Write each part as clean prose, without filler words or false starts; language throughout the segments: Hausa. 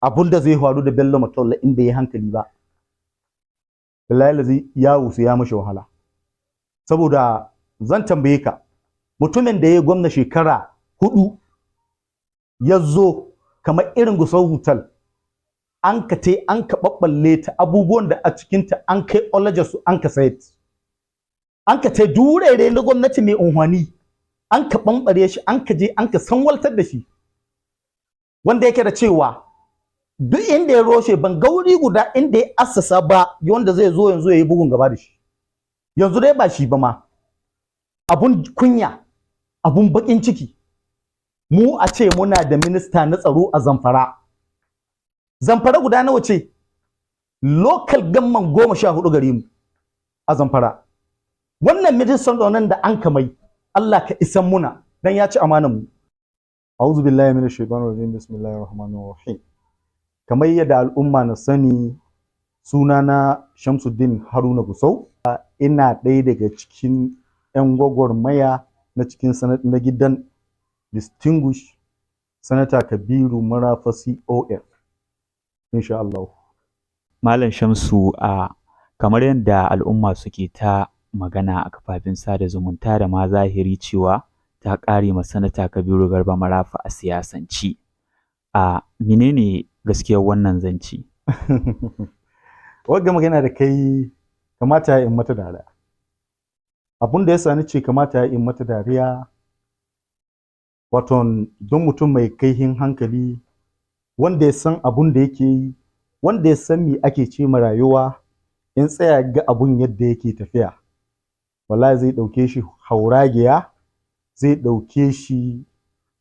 abun da zai faru da Bello Matolla in bai yi hankali ba billahi lazi yawo sai ya mashi wahala saboda zan tambaye ka mutumin da ya gwamna shekara 4 ya zo kamar irin Gusau Hotel an ka ɓaɓɓalle ta abubuwan da a cikinta an kai olajar su an ka sayar an ka durere na gwamnati mai unhwani an ka ɓamɓare shi an ka je an ka sanwaltar da shi wanda yake da cewa duk inda ya roshe ban gauri guda inda ya assasa ba wanda zai zo yanzu ya yi bugun gaba da shi yanzu dai ba shi ba ma abun kunya abun bakin ciki mu a ce muna da minista na tsaro a Zamfara guda nawa ce local gamman 14 gare mu a Zamfara wannan ministan tsaron da an kamai Allah ka isan muna dan ya ci amanar mu a'udhu billahi minash shaitanir rajim bismillahir rahmanir rahim kamar yadda al'umma na sani sunana Shamsuddin Haruna Gusau ina ɗaya daga cikin 'yan gwagwarmaya na cikin na gidan distinguished Sanata Kabiru Marafa COF insha Allah. Malam Shamsu kamar yadda al'umma suke ta magana a kafafen sada zumunta da ma zahiri cewa ta ƙare ma Sanata Kabiru Garba Marafa a siyasanci. Menene gaskiyar wannan zanci? Wagga magana da kai kamata ya in mata dariya. Abun da ya sani ce kamata ya in mata dariya waton don mutum mai kaihin hankali wanda ya san abun da yake yi wanda ya san me ake ce ma rayuwa in tsaya ga abun yadda yake tafiya wallahi zai ɗauke shi hauragiya zai ɗauke shi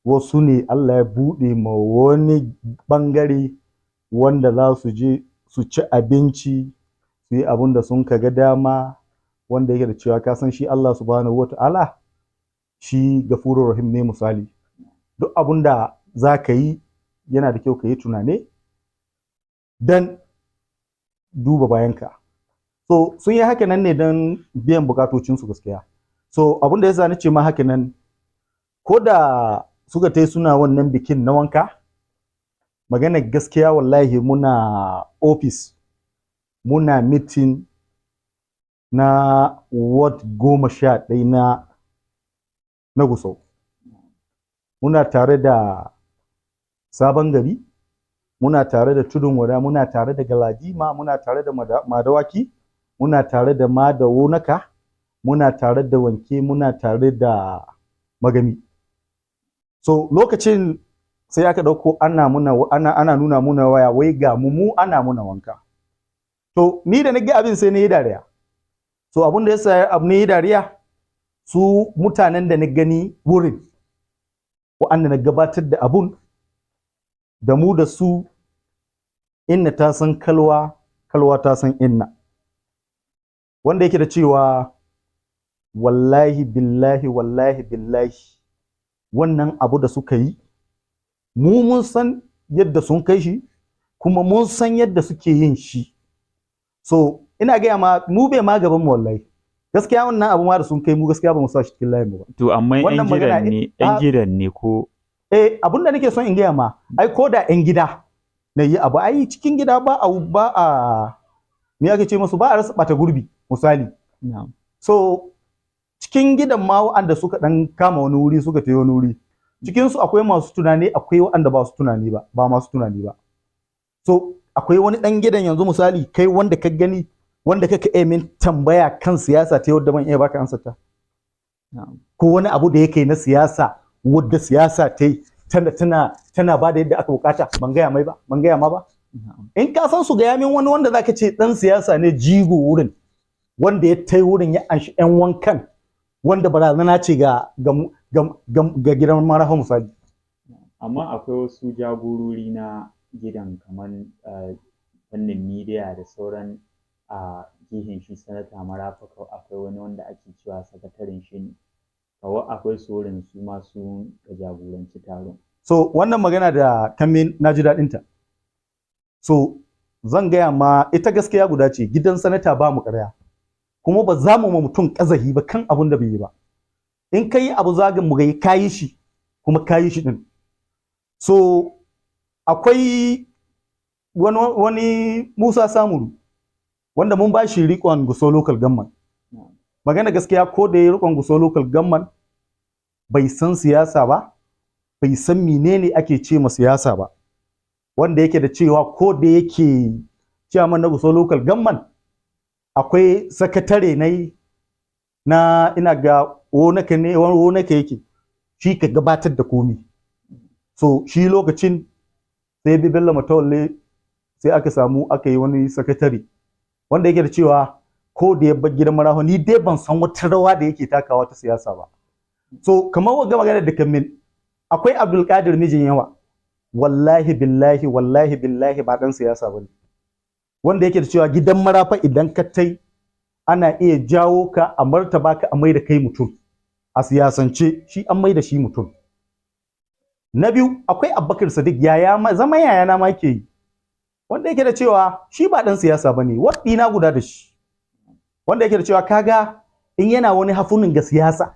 wasu ne Allah ya buɗe ma wani ɓangare wanda za su je su ci abinci su yi abun da sun kaga dama wanda yake da cewa ka san shi Allah subhanahu wata'ala shi gafurur rahim ne misali duk abun da za ka yi yana da kyau ka yi tunane don duba bayanka so sun yi haka nan ne don biyan bukatocinsu gaskiya so abun da ya sa ni ce ma haka nan ko da suka tai suna wannan bikin na wanka magana gaskiya wallahi muna office muna meeting na ward 11 na Gusau muna tare da Sabon Gari muna tare da Tudun Wada muna tare da Galadima muna tare da Madawaki muna tare da Madawonaka muna tare da Wanke muna tare da Magami so lokacin sai aka dauko ana nuna muna waya wai ga mu ana muna wanka to ni da nage abin sai na yi dariya so abun da yasa abu ne yi dariya su mutanen da na gani wurin wa'anda na gabatar da abun da mu da su inna ta san kalwa kalwa ta san inna wanda yake da cewa wallahi billahi wannan abu da suka yi mu mun san yadda sun kai shi kuma mun san yadda suke yin shi so ina gaya ma mu bai ma gaban mu wallahi gaskiya wannan abu ma da sun kai mu gaskiya ba mu sa shi cikin layin mu ba to amma yan gidan ne ko abun da nake son in gaya ma ai ko da yan gida na yi abu ai cikin gida ba a me ake ce musu ba a rasa bata gurbi misali so cikin gidan ma wanda suka dan kama wani wuri suka tayi wani wuri cikin su akwai masu tunani akwai wanda ba su tunani ba masu tunani ba so akwai wani dan gidan yanzu misali kai wanda ka gani wanda kaka min tambaya kan siyasa ta yadda ban iya baka ansa ta ko wani abu da yake na siyasa wadda siyasa ta yi tana ba da yadda aka bukata ban gaya ma ba in ka san su gaya min wani wanda zaka ce dan siyasa ne jigo wurin wanda ya tai wurin ya anshi yan wankan wanda barazana ce ga gidan Marafa misali amma akwai wasu jagorori na gidan kamar fannin media da sauran gihin shi Sanata Marafa akwai wani wanda ake cewa sakataren shi ne kawai akwai su wurin su masu jagoranci taron so wannan magana da kamin na ji daɗinta so zan gaya ma ita gaskiya guda ce gidan sanata ba mu ƙarya kuma ba za mu ma mutum ƙazahi ba kan abun da bai yi ba in ka yi abu zagin mu gai kayi shi kuma kayi shi din so akwai wani Musa Samuru wanda mun ba shi riƙon Gusau local government. Magana gaskiya ko da ya riƙon Gusau local government bai san siyasa ba, bai san menene ake ce ma siyasa ba. Wanda yake da cewa ko da yake chairman na Gusau local government akwai sakatare na ina ga wonaka yake shi ka gabatar da komi. So shi lokacin sai bi Bello Matawalle sai aka yi wani sakatare wanda yake da cewa ko da ya bar gidan Maraho ni dai ban san wata rawa da yake takawa ta siyasa ba. So kamar wanga magana da kamin akwai Abdulkadir mijin yawa wallahi billahi ba dan siyasa bane, wanda yake da cewa gidan Marafa idan ka tai ana iya jawo ka a martaba ka a mai da kai mutum a siyasance, shi an mai da shi mutum. Na biyu akwai Abubakar Sadiq zama yayana ma ke yi, wanda yake da cewa shi ba dan siyasa bane, waɗi na guda da shi, wanda yake da cewa kaga in yana wani hafunin ga siyasa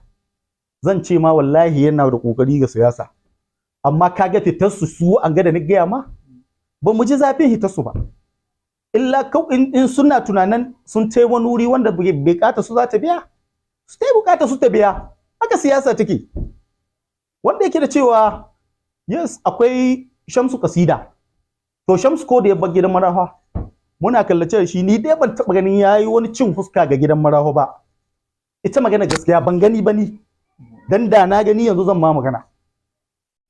zan ce ma wallahi yana da kokari ga siyasa, amma kaga fitar su an ga da ni gaya ma ba mu ji zafin hitarsu ba, illa in suna tunanin sun tai wani wuri wanda bukata su za ta biya su tai bukata su ta biya. Haka siyasa take. Wanda yake da cewa yes akwai Shamsu Kasida, to Shamsu ko da ya bar gidan Marafa muna kallace da shi, ni dai ban taba ganin yayi wani cin fuska ga gidan Marafa ba. Ita magana gaskiya ban gani ba ni, dan da na gani yanzu zan ma magana.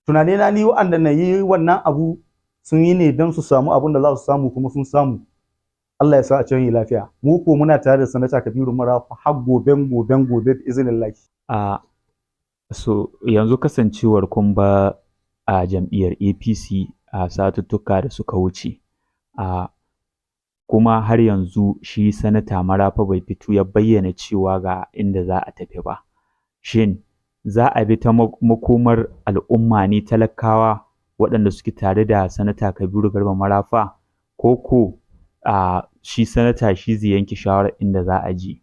Tunane na ni wa'anda na yi wannan abu sun yi ne don su samu abin da za su samu kuma sun samu. Allah ya sa a can yi lafiya. Mu ko muna tare da Sanata Kabiru Marafa har goben bi iznillahi. So yanzu kasancewar kun ba a jam'iyyar APC a satuttuka da suka wuce, kuma har yanzu shi Sanata Marafa bai fito ya bayyana cewa ga inda za a tafi ba. Shin za a bi ta makomar al'umma ne talakawa waɗanda suke tare da Sanata Kabiru Garba Marafa, ko shi sanata shi zai yanke shawarar inda za a je?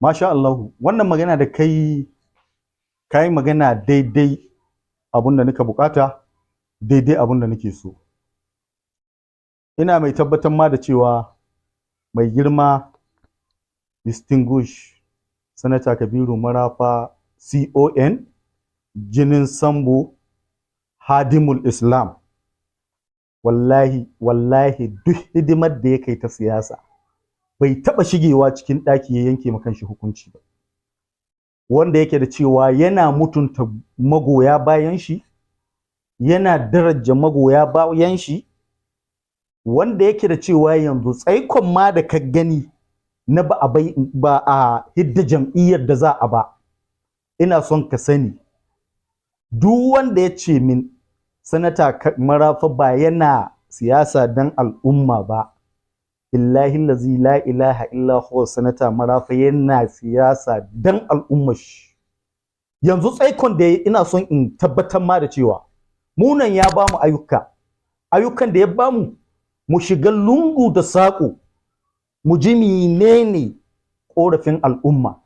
Masha Allah, wannan magana da kai magana daidai abin da nika bukata, daidai abin da nake so. Ina mai tabbatar ma da cewa mai girma distinguished Sanata Kabiru Marafa CON jinin Sambo Hadimul Islam, wallahi duk hidimar da ya kai ta siyasa bai taɓa shigewa cikin ɗaki ya yanke ma kanshi hukunci ba. Wanda yake da cewa yana mutunta magoya bayan shi, yana daraja magoya bayan shi, wanda yake da cewa yanzu tsaikon ma da ka gani na ba a hidda jam'iyyar da za a ba, ina son ka sani duk wanda ya ce min Sanata Marafa ba yana siyasa dan al'umma ba, billahi allazi la ilaha illa huwa Sanata Marafa yana siyasa dan al'ummar shi. Yanzu tsaikon da ina son in tabbatar ma da cewa munan ya bamu ayyukan da ya bamu mu shiga lungu da saƙo mu ji menene ƙorafin al'umma.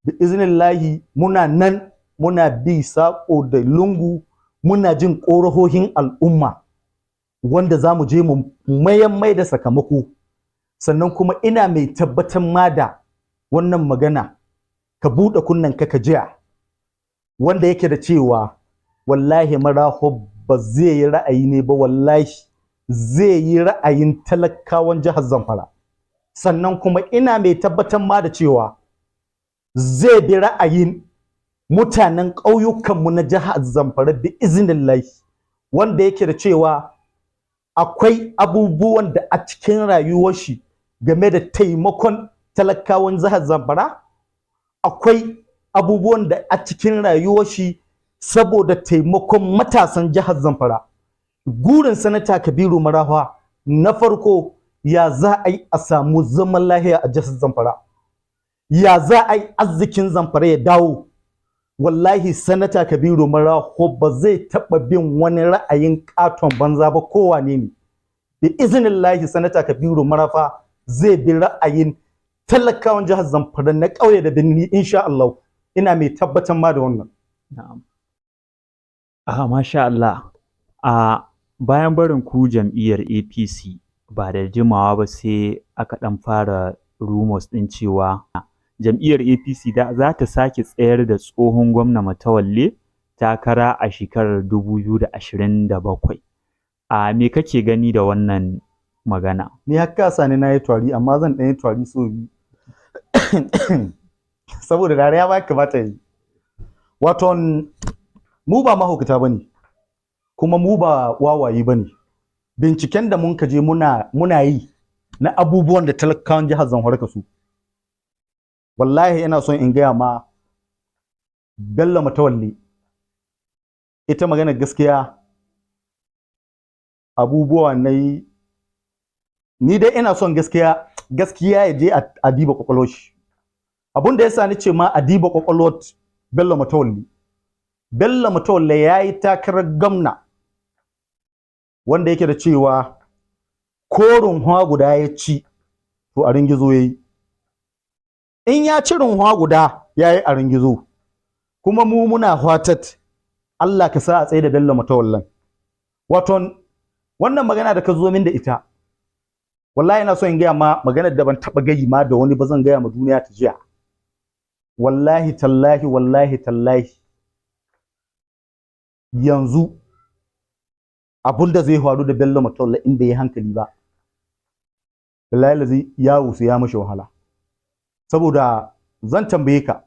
Bi iznillahi muna nan muna bi saƙo da lungu muna jin ƙorahohin al'umma wanda za mu je mu mai da sakamako. Sannan kuma ina mai tabbatar ma da wannan magana, ka buɗe kunnen ka jiya, wanda yake da cewa wallahi Marafa ba zai yi ra'ayi ne ba, wallahi zai yi ra'ayin talakawan jihar Zamfara. Sannan kuma ina mai tabbatar ma da cewa zai bi ra'ayin mutanen ƙauyukanmu na jihar Zamfara bi iznillahi, wanda yake da cewa akwai abubuwan da a cikin rayuwar shi game da taimakon talakawan jihar Zamfara, akwai abubuwan da a cikin rayuwar shi saboda taimakon matasan jihar Zamfara. Gurin Sanata Kabiru Marafa na farko, ya za a yi a samu zaman lahiya a jihar Zamfara, ya za a yi arzikin Zamfara ya dawo. Wallahi Sanata Kabiru Marafa ba zai taɓa bin wani ra'ayin ƙaton banza ba kowane ne. Bi iznillahi Sanata Kabiru Marafa zai bi ra'ayin talakawan jihar Zamfara na ƙauye da birni insha Allah. Ina mai tabbatar ma da wannan. Na'am. Masha Allah. bayan barin ku jam'iyyar APC ba da jimawa ba sai aka ɗan fara rumors ɗin cewa jam'iyyar APC za ta sake tsayar da tsohon gwamna Matawalle takara a shekarar 2027. Me kake gani da wannan magana? Ni har kasa ne na yi tari, amma zan ɗan yi tari so biyu. Saboda dariya ba kamata yi. Wato mu ba mahaukata ba ne, kuma mu ba wawaye ba ne. Binciken da mun je muna yi na abubuwan da talakawan jihar Zamfara ka su. Wallahi ina son in gaya ma Bello Matawalle, ita magana gaskiya abubuwa na yi, ni dai ina son gaskiya ya je a diba kwakwalwar shi. Abun da ya sa ni ce ma a diba kwakwalwar Bello Matawalle. Bello Matawalle ya yi takarar gwamna wanda yake da cewa ko runhuwa guda ya ci to a ringizo ya yi. In ya ci runhuwa guda ya yi a ringizo, kuma mu muna fatat Allah ka sa a tsaye da Bello Matawallen. Wato wannan magana da ka zo min da ita, wallahi ina so in gaya ma maganar da ban taɓa gayi ma da wani ba zan gaya ma duniya ta jiya. Wallahi tallahi yanzu abun da zai faru da Bello Matawalle in bai yi hankali ba, wallahi lazi ya wuce ya mashi wahala. Saboda zan tambaye ka,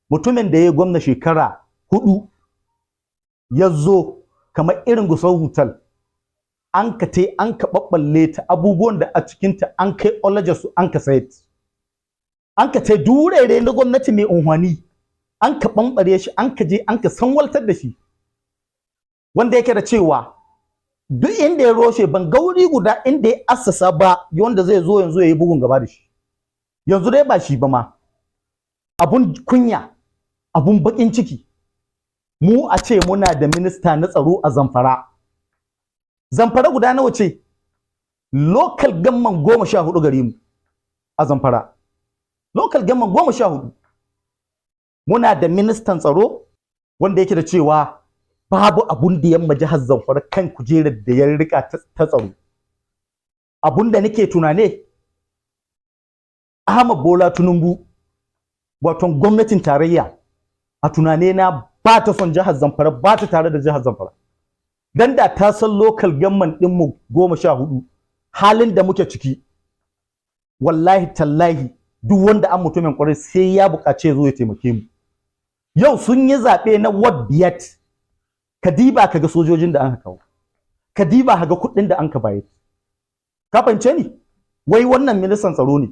mutumin da ya gwamna shekara 4 ya zo kamar irin Gusau Hotel, an ka ɓaɓɓalle ta abubuwan da a cikinta an kai olajar su an ka sayar. An ka tai durere na gwamnati mai unhwani, an ka ɓamɓare shi, an ka je an ka sanwaltar da shi. Wanda yake da cewa duk inda ya roshe ban gauri guda inda ya assasa ba wanda zai zo yanzu ya yi bugun gaba da shi. Yanzu dai ba shi ba ma. Abun kunya, abun baƙin ciki. Mu a ce muna da minista na tsaro a Zamfara. Zamfara guda nawa ce? Local government 14 gare mu a Zamfara. Local government 14. Muna da ministan tsaro wanda yake da cewa babu abun da yamma jihar Zamfara kan kujerar da ya rika ta tsaro. Abun da nake tunane, Ahmad Bola Tinubu, wato gwamnatin tarayya, a tunane na ba ta son jihar Zamfara, ba ta tare da jihar Zamfara. Dan da ta san local government din mu 14 halin da muke ciki, wallahi tallahi duk wanda an mutumin kwarai sai ya buƙace ya zo ya taimake mu. Yau sun yi zaɓe na ward biyat, kadiba kaga sojojin da an kawo, kadiba kaga kuɗin da an ka bayar. Ka fahimce ni? Wai wannan ministan tsaro ne.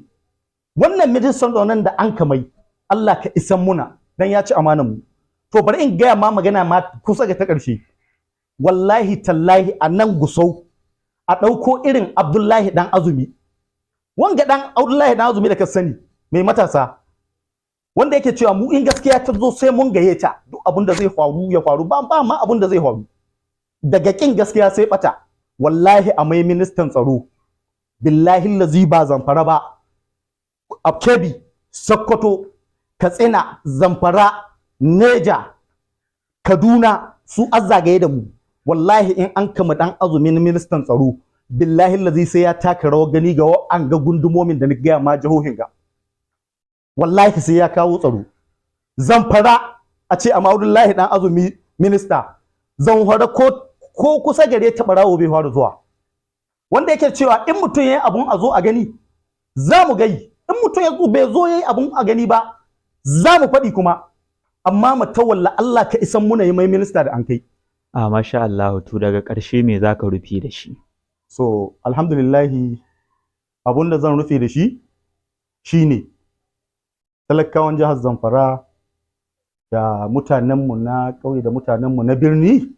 Wannan ministan tsaron da an ka mai, Allah ka isan muna dan ya ci amanar mu. To bari in gaya ma magana ma kusa ga ta ƙarshe. Wallahi tallahi a nan Gusau a ɗauko irin Abdullahi dan Azumi. Wanga dan Abdullahi dan Azumi da ka sani mai matasa, wanda yake cewa mu in gaskiya ta zo sai mun gaye ta, duk abin da zai faru ya faru, ba ma abin da zai faru. Daga kin gaskiya sai bata. Wallahi a mai ministan tsaro, billahi lazi ba Zamfara ba, a Kebbi, Sokoto, Katsina, Zamfara, Neja, Kaduna su azzagaye da mu. Wallahi in an kama dan Azumi na ministan tsaro, billahi lazi sai ya taka rawar gani ga an ga gundumomin da ni gaya ma jihohin ga. Wallahi sai ya kawo tsaro. Zamfara a ce amma Abdullahi dan Azumi minista, Zamfara ko kusa gare ta barawo bai fara zuwa. Wanda yake cewa in mutum yayi abun a zo a gani, za mu gai. In mutum ya bai zo yayi abun a gani ba, za mu faɗi kuma. Amma Matawalla Allah ka isan muna yi mai minista da an kai. Masha Allah, to daga ƙarshe me za ka rufe da shi? So alhamdulillahi, abun da zan rufe da shi shine talakawan jihar Zamfara da mutanenmu na ƙauye da mutanenmu na birni,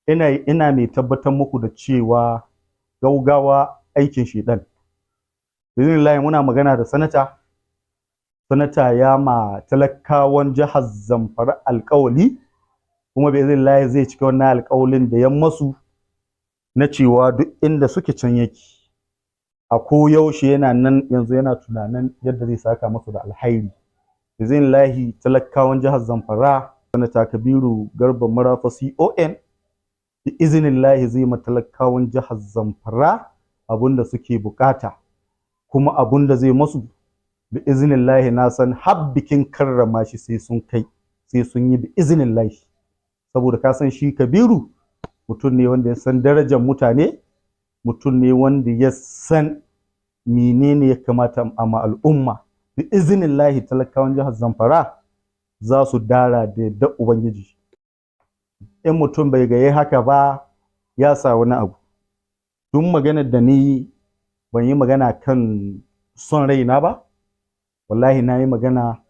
ina mai tabbatar muku da cewa gaugawa aikin shedan. Bismillah, muna magana da sanata ya ma talakawan jihar Zamfara alƙawali, kuma bismillah zai cika wannan alƙawalin da ya masu na cewa duk inda suke can yake. A koyaushe yana nan yanzu yana tunanin yadda zai saka masu da alhairi. Bismillahi talakawan jihar Zamfara, sanata Kabiru Garba Marafa CON bi iznillahi zai matalakawan jihar Zamfara abunda suke bukata, kuma abunda zai masu bi iznillahi na san har bikin karrama shi sai sun kai, sai sun yi bi iznillahi. Saboda ka san shi Kabiru mutum ne wanda ya san darajar mutane, mutum ne wanda ya san menene ya kamata a ma al'umma. Bi iznillahi talakawan jihar Zamfara za su dara da yardar Ubangiji. In mutum bai gaye haka ba ya sa wani abu. Duk maganar da ni ban yi magana kan son raina ba, wallahi na yi magana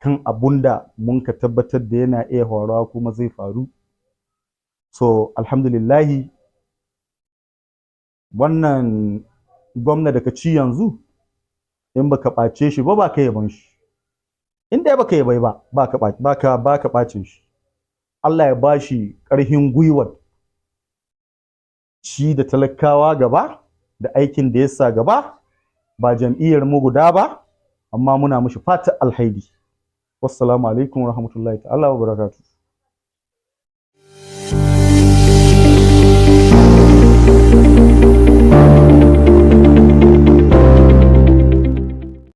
kan abun da mun ka tabbatar da yana iya faruwa kuma zai faru. So alhamdulillahi wannan gwamna da ka ci yanzu in baka ɓace shi ba ka yaban shi, in dai baka yabai ba baka ɓacin shi. Allah ya bashi ƙarfin gwiwar shi da talakawa gaba da aikin da ya sa gaba, ba jam'iyyar mu guda ba amma muna mishi fatan alhairi. Wassalamu alaikum warahmatullahi ta'ala wa barakatuh.